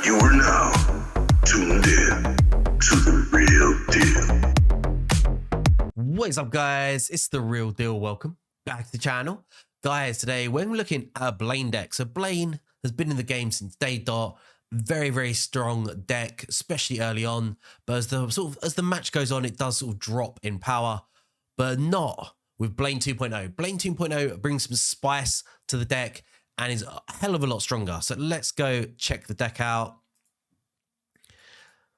You are now tuned in to the real deal. What is up, guys? It's the real deal. Welcome back to the channel. Guys, today we're looking at a Blaine deck. So Blaine has been in the game since day dot. Very, very strong deck, especially early on. But as the match goes on, it does sort of drop in power, but not with Blaine 2.0. Blaine 2.0 brings some spice to the deck and is a hell of a lot stronger. So let's go check the deck out.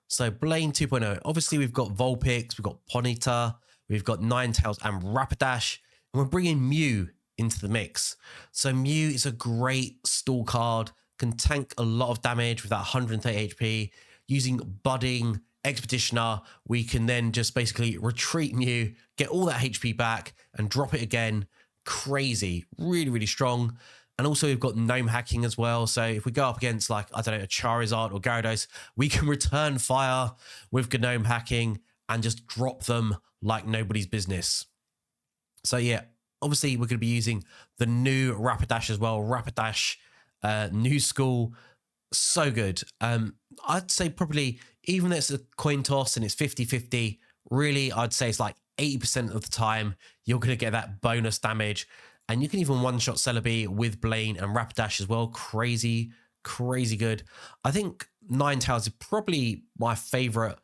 So Blaine 2.0, obviously we've got Vulpix, we've got Ponyta, we've got Ninetales and Rapidash, and we're bringing Mew into the mix. So Mew is a great stall card, can tank a lot of damage with that 130 HP. Using Budding Expeditioner, we can then just basically retreat Mew, get all that HP back, and drop it again. Crazy, really, really strong. And also we've got Gnome Hacking as well. So if we go up against, like, I don't know, a Charizard or Gyarados, we can return fire with Gnome Hacking and just drop them like nobody's business. So yeah, obviously we're going to be using the new Rapidash as well. Rapidash, new school, so good. I'd say probably, even though it's a coin toss and it's 50-50, really I'd say it's like 80% of the time you're going to get that bonus damage. And you can even one-shot Celebi with Blaine and Rapidash as well. Crazy, crazy good. I think Ninetales is probably my favorite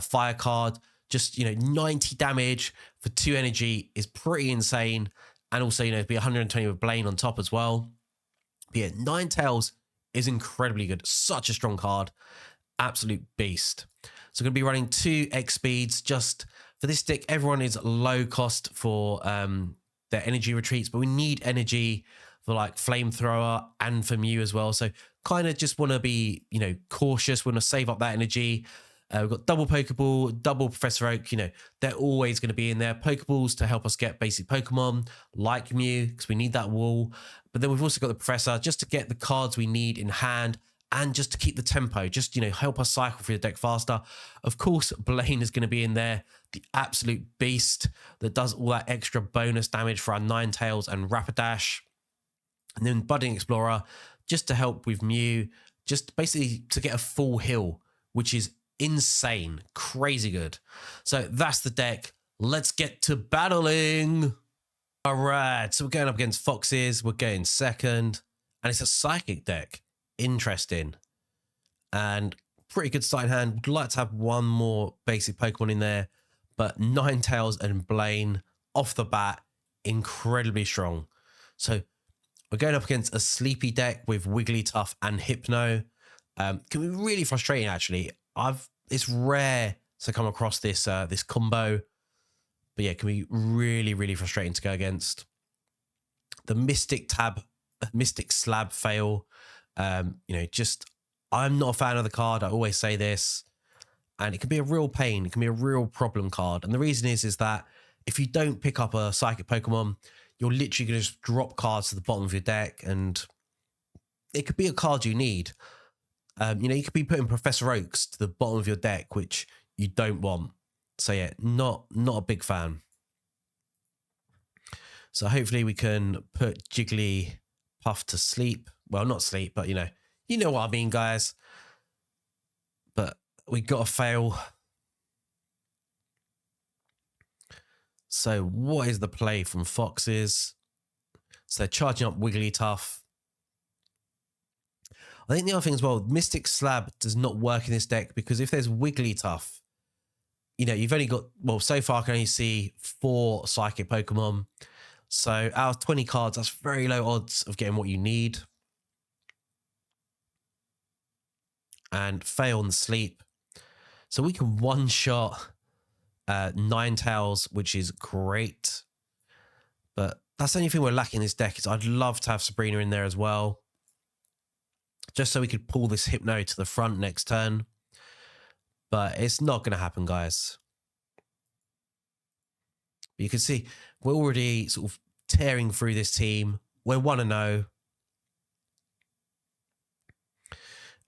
fire card. Just, 90 damage for 2 energy is pretty insane. And also, it'd be 120 with Blaine on top as well. But yeah, Ninetales is incredibly good. Such a strong card. Absolute beast. So I'm going to be running 2 X speeds. Just for this deck, everyone is low cost for their energy retreats, but we need energy for like Flamethrower and for Mew as well. So kind of just want to be, cautious. We want to save up that energy. We've got double Pokeball, double Professor Oak. They're always going to be in there. Pokeballs to help us get basic Pokemon like Mew, because we need that wall. But then we've also got the Professor just to get the cards we need in hand and just to keep the tempo, just, help us cycle through the deck faster. Of course, Blaine is going to be in there, the absolute beast that does all that extra bonus damage for our Ninetales and Rapidash. And then Budding Explorer, just to help with Mew, just basically to get a full heal, which is insane, crazy good. So that's the deck. Let's get to battling. All right, so we're going up against Foxes. We're going second, and it's a Psychic deck. Interesting and pretty good starting hand. Would like to have one more basic Pokemon in there, but Ninetales and Blaine off the bat, incredibly strong. So we're going up against a sleepy deck with Wigglytuff and Hypno. Can be really frustrating actually. It's rare to come across this this combo, but yeah, it can be really, really frustrating to go against. The Mystic Slab fail. I'm not a fan of the card. I always say this, and it can be a real pain. It can be a real problem card. And the reason is that if you don't pick up a psychic Pokemon, you're literally going to just drop cards to the bottom of your deck, and it could be a card you need. You could be putting Professor Oaks to the bottom of your deck, which you don't want. So yeah, not a big fan. So hopefully we can put Jigglypuff to sleep. Well, not sleep, but you know what I mean, guys. But we got to fail. So what is the play from Foxes? So they're charging up Wigglytuff. I think the other thing as well, Mystic Slab does not work in this deck because if there's Wigglytuff, you've only got, well, so far I can only see 4 Psychic Pokemon. So out of 20 cards, that's very low odds of getting what you need. And fail on the sleep. So we can one-shot Ninetales, which is great. But that's the only thing we're lacking in this deck is I'd love to have Sabrina in there as well. Just so we could pull this Hypno to the front next turn. But it's not going to happen, guys. But you can see we're already sort of tearing through this team. We're 1-0.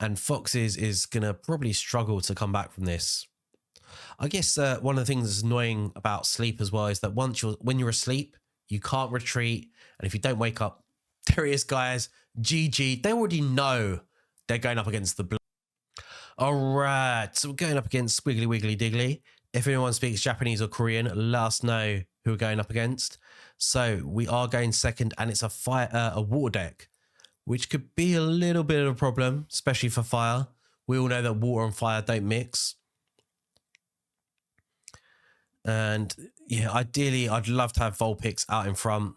And Foxes is going to probably struggle to come back from this. I guess one of the things that's annoying about sleep as well is that when you're asleep, you can't retreat. And if you don't wake up, there it is, guys. GG. They already know they're going up against the Blaine. All right, so we're going up against Squiggly Wiggly Diggly. If anyone speaks Japanese or Korean, let us know who we're going up against. So we are going second, and it's a water deck, which could be a little bit of a problem, especially for fire. We all know that water and fire don't mix. And yeah, ideally, I'd love to have Vulpix out in front.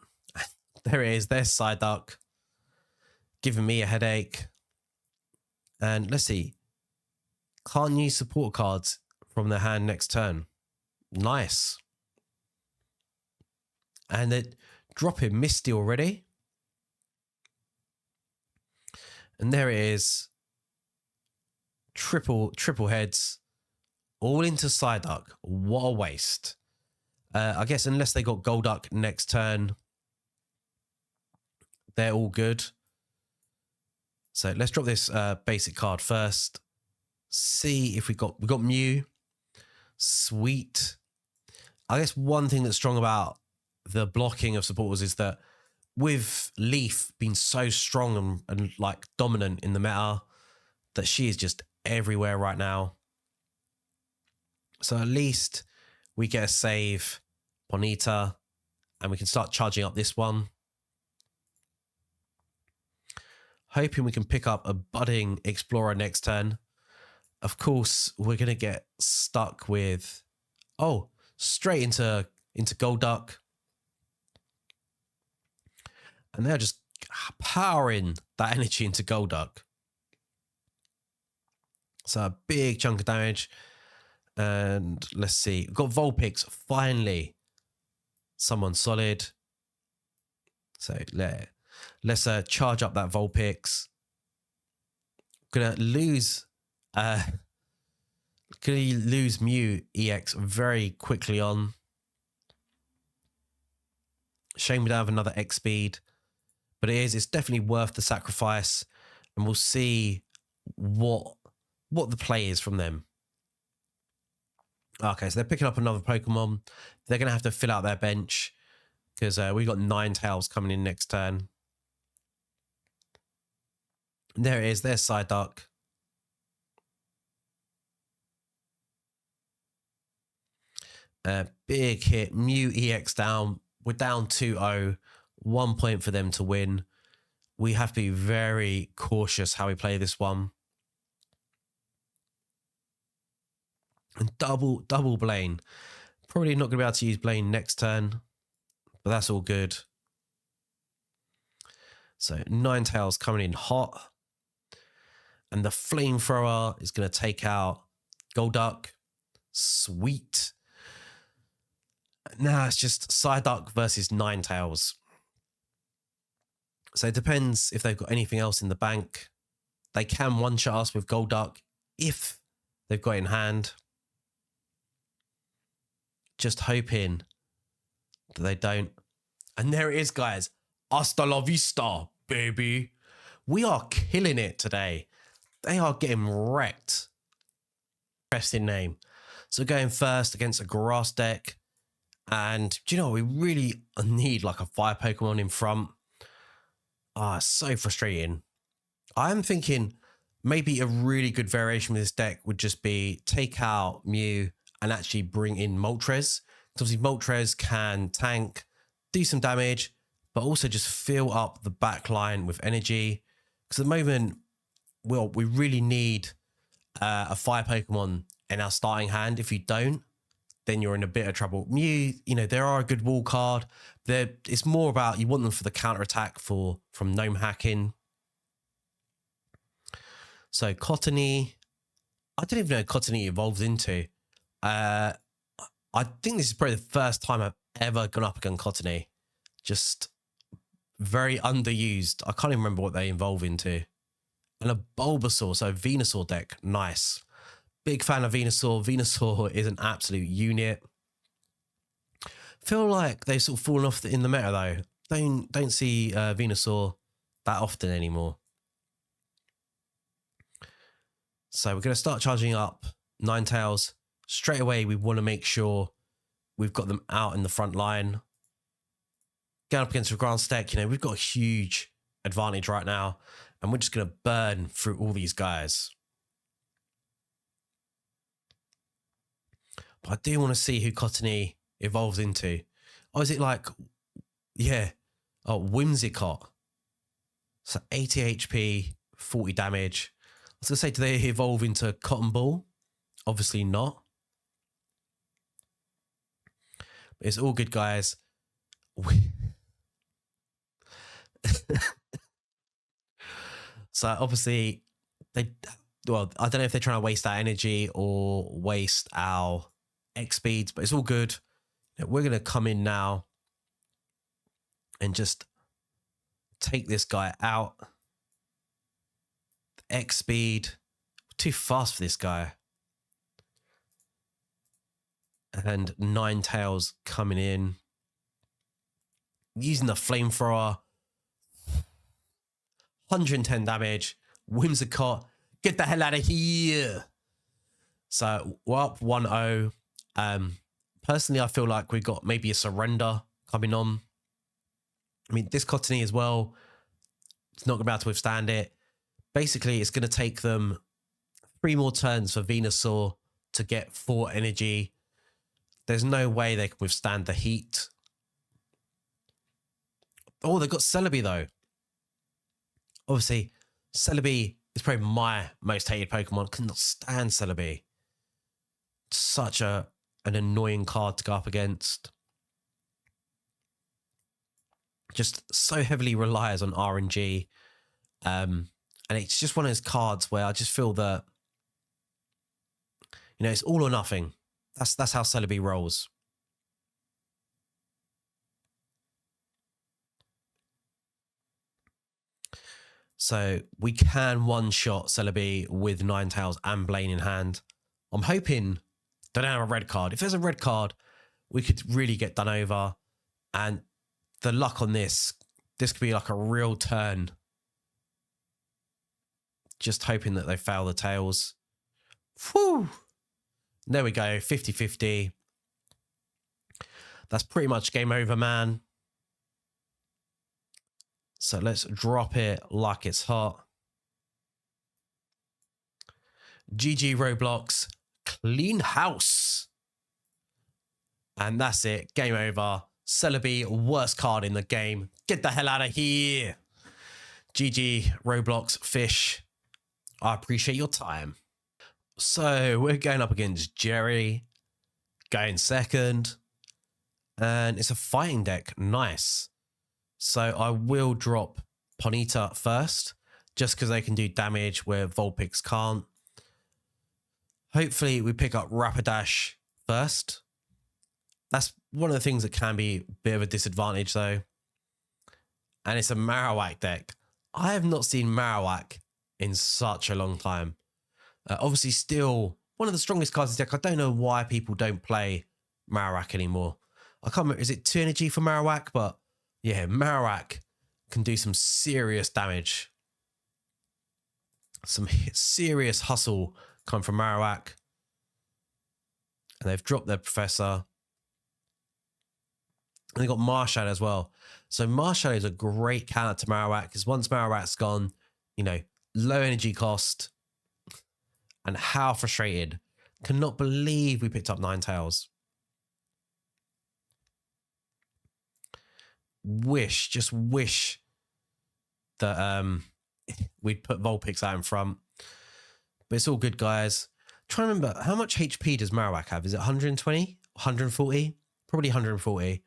There it is. There's Psyduck, giving me a headache. And let's see. Can't use support cards from their hand next turn. Nice. And they're dropping Misty already. And there it is. Triple heads. All into Psyduck. What a waste. I guess unless they got Golduck next turn, they're all good. So let's drop this basic card first. See if we got Mew. Sweet. I guess one thing that's strong about the blocking of supporters is that with Leaf being so strong and like dominant in the meta, that she is just everywhere right now. So at least we get a save Ponyta, and we can start charging up this one. Hoping we can pick up a budding Explorer next turn. Of course, we're going to get stuck with... Oh, straight into Golduck. And they're just powering that energy into Golduck. So a big chunk of damage. And let's see. We've got Vulpix, finally. Someone solid. So let's charge up that Vulpix. Gonna lose Mew EX very quickly on. Shame we don't have another X speed, but it's definitely worth the sacrifice, and we'll see what the play is from them. Okay, so they're picking up another Pokemon. They're gonna have to fill out their bench because we've got Ninetales coming in next turn. And there it is. There's Psyduck. Big hit. Mew EX down. We're down 2-0. 1 point for them to win. We have to be very cautious how we play this one. And double Blaine. Probably not going to be able to use Blaine next turn, but that's all good. So Ninetales coming in hot. And the Flamethrower is going to take out Golduck. Sweet. Now it's just Psyduck versus Ninetales. So it depends if they've got anything else in the bank. They can one-shot us with Golduck if they've got it in hand. Just hoping that they don't. And there it is, guys. Hasta la vista, baby. We are killing it today. They are getting wrecked. Interesting name. So going first against a grass deck. And do you know, we really need like a fire Pokemon in front. So frustrating. I'm thinking maybe a really good variation with this deck would just be take out Mew and actually bring in Moltres. Because obviously Moltres can tank, do some damage, but also just fill up the back line with energy. Because at the moment, well, we really need a fire Pokemon in our starting hand. If you don't, then you're in a bit of trouble. Mew, you know, there are a good wall card. It's more about you want them for the counter attack from gnome hacking. So Cottony, I don't even know Cottony evolved into. I think this is probably the first time I've ever gone up against Cottony. Just very underused. I can't even remember what they evolve into. And a Bulbasaur, so Venusaur deck. Nice. Big fan of Venusaur. Venusaur is an absolute unit. Feel like they've sort of fallen off in the meta though. Don't see Venusaur that often anymore. So we're going to start charging up Ninetales. Straight away, we want to make sure we've got them out in the front line. Going up against a grass deck, you know, we've got a huge advantage right now. And we're just going to burn through all these guys. But I do want to see who Cottony evolves into. Or is it like, yeah, oh, Whimsicott. So 80 HP, 40 damage. I was going to say, do they evolve into Cotton Ball? Obviously not. But it's all good, guys. So obviously, well, I don't know if they're trying to waste our energy or waste our X speeds, but it's all good. We're going to come in now and just take this guy out. X speed, too fast for this guy. And Ninetales coming in, using the flamethrower. 110 damage. Whimsicott, get the hell out of here. So we're up 1-0. Personally, I feel like we've got maybe a surrender coming on. I mean, this Cottony as well, it's not going to be able to withstand it. Basically, it's going to take them 3 more turns for Venusaur to get 4 energy. There's no way they can withstand the heat. Oh, they've got Celebi, though. Obviously, Celebi is probably my most hated Pokemon. Cannot stand Celebi. Such an annoying card to go up against. Just so heavily relies on RNG. And it's just one of those cards where I just feel that, you know, it's all or nothing. That's how Celebi rolls. So we can one-shot Celebi with Ninetales and Blaine in hand. I'm hoping they don't have a red card. If there's a red card, we could really get done over. And the luck on this could be like a real turn. Just hoping that they fail the tails. Whew. There we go, 50-50. That's pretty much game over, man. So let's drop it like it's hot. GG Roblox, clean house. And that's it, game over. Celebi, worst card in the game. Get the hell out of here. GG Roblox Fish. I appreciate your time. So we're going up against Jerry, going second. And it's a fighting deck, nice. So I will drop Ponyta first, just because they can do damage where Vulpix can't. Hopefully we pick up Rapidash first. That's one of the things that can be a bit of a disadvantage though. And it's a Marowak deck. I have not seen Marowak in such a long time. Obviously still one of the strongest cards in the deck. I don't know why people don't play Marowak anymore. I can't remember, is it 2 energy for Marowak? But yeah, Marowak can do some serious damage. Some serious hustle coming from Marowak. And they've dropped their Professor. And they've got Marshadow as well. So Marshadow is a great counter to Marowak, because once Marowak's gone, you know, low energy cost. And how frustrated. Cannot believe we picked up Ninetales. Just wish that we'd put Vulpix out in front. But it's all good, guys. Trying to remember, how much HP does Marowak have? Is it 120? 140? Probably 140.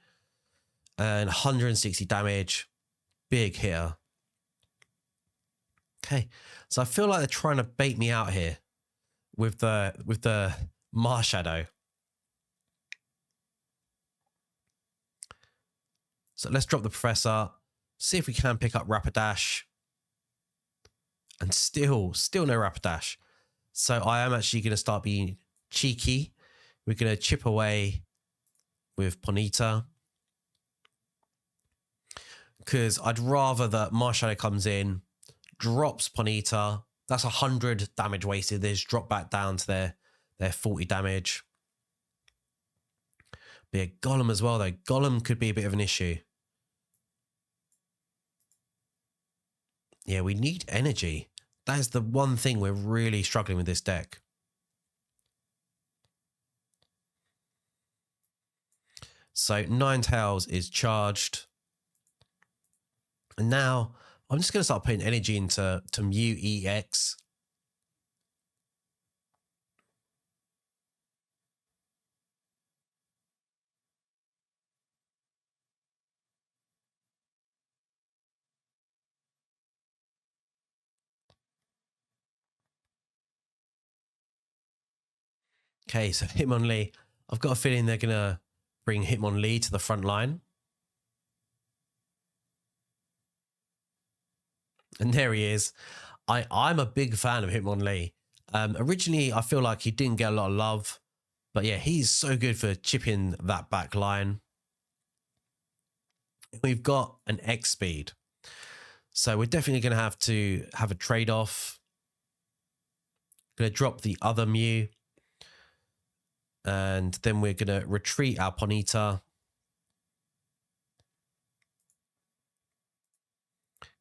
And 160 damage. Big hitter. Okay. So I feel like they're trying to bait me out here with the Marshadow. So let's drop the Professor. See if we can pick up Rapidash. And still no Rapidash. So I am actually going to start being cheeky. We're going to chip away with Ponyta. Because I'd rather that Marshadow comes in, drops Ponyta. That's 100 damage wasted. They just drop back down to their 40 damage. Be a Golem as well, though. Golem could be a bit of an issue. Yeah, we need energy. That is the one thing we're really struggling with this deck. So Ninetales is charged. And now I'm just going to start putting energy into Mew EX. Okay, so Hitmonlee. I've got a feeling they're going to bring Hitmonlee to the front line. And there he is. I'm a big fan of Hitmonlee. Originally, I feel like he didn't get a lot of love. But yeah, he's so good for chipping that back line. We've got an X speed. So we're definitely going to have a trade-off. Going to drop the other Mew. And then we're going to retreat our Ponyta.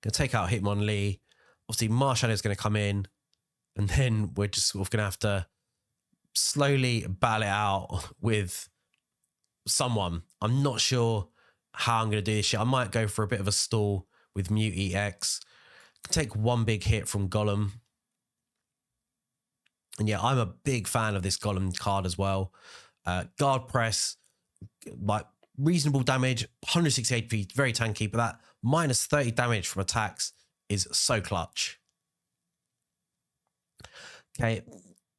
Going to take out Hitmonlee. Obviously, Marshadow is going to come in. And then we're just sort of going to have to slowly battle it out with someone. I'm not sure how I'm going to do this shit. I might go for a bit of a stall with Mew EX. Take one big hit from Golem. And yeah, I'm a big fan of this Golem card as well. Guard press, like reasonable damage, 160 HP, very tanky, but that minus 30 damage from attacks is so clutch. Okay,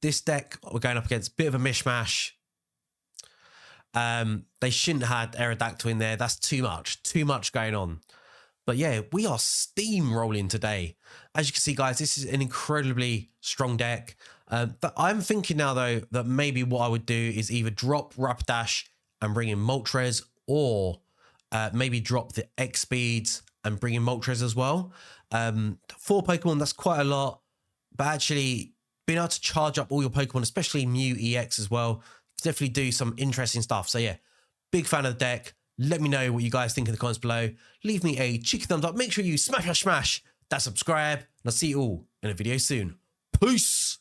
this deck we're going up against a bit of a mishmash. They shouldn't have had Aerodactyl in there. That's too much going on. But yeah, we are steamrolling today. As you can see, guys, this is an incredibly strong deck. But I'm thinking now, though, that maybe what I would do is either drop Rapidash and bring in Moltres, or maybe drop the X speeds and bring in Moltres as well. 4 Pokemon, that's quite a lot. But actually, being able to charge up all your Pokemon, especially Mew EX as well, definitely do some interesting stuff. So yeah, big fan of the deck. Let me know what you guys think in the comments below. Leave me a cheeky thumbs up. Make sure you smash that subscribe. And I'll see you all in a video soon. Peace.